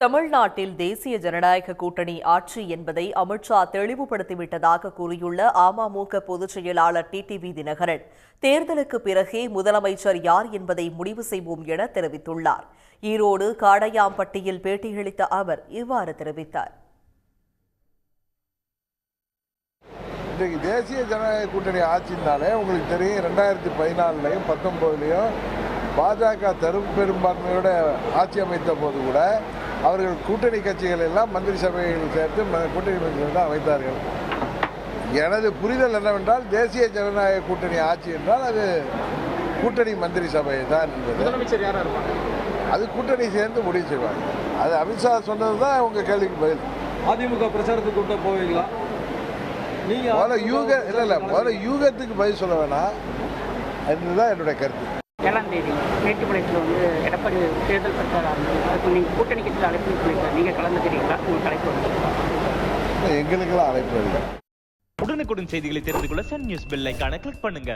தமிழ்நாட்டில் தேசிய ஜனநாயக கூட்டணி ஆட்சி என்பதை அமித்ஷா தெளிவுபடுத்திவிட்டதாக கூறியுள்ள அமமுக பொதுச் செயலாளர் டிடிவி தினகரன், தேர்தலுக்கு பிறகே முதலமைச்சர் யார் என்பதை முடிவு செய்வோம் என தெரிவித்துள்ளார். ஈரோடு காடையாம்பட்டியில் பேட்டியளித்த அவர் இவ்வாறு தெரிவித்தார். இன்றைக்கு தேசிய ஜனநாயக கூட்டணி ஆட்சினாலே உங்களுக்கு தெரியும், 2014லையும் 19லையும் பாஜக பெரும்பான்மையோட ஆட்சி அமைத்த போது கூட அவர்கள் கூட்டணி கட்சிகள் எல்லாம் மந்திரி சபையில் சேர்த்து கூட்டணி மந்திரிகள் தான் அமைத்தார்கள். எனது புரிதல் என்னவென்றால், தேசிய ஜனநாயக கூட்டணி ஆட்சி என்றால் அது கூட்டணி மந்திரி சபை தான் என்பது. அது கூட்டணி சேர்ந்து முடிவு செய்வாங்க. அது அமித்ஷா சொன்னது தான் உங்கள் கேள்விக்கு பதில். அதிமுக பிரச்சாரத்துக்கு கூட்ட போவீங்களா? முதல்ல யூகத்துக்கு பதில் சொல்ல வேணாம் அதுதான் என்னுடைய கருத்து. 7ஆம் தேதி மேட்டுப்பாளையத்தில் எடப்பாடி தேர்தல் பிரச்சாரம் அதுக்கு நீங்கள் கூட்டணி கட்சியில் அழைப்பு சொல்லியிருக்காரு. நீங்கள் கலந்துக்கிறீங்களா? உங்களுக்கு அழைப்பு எங்களுக்கெல்லாம் அழைப்பு இல்லை. உடனுக்குடன் செய்திகளை தெரிந்து கொள்ள சன் நியூஸ் பெல் ஐகானை கிளிக் பண்ணுங்க.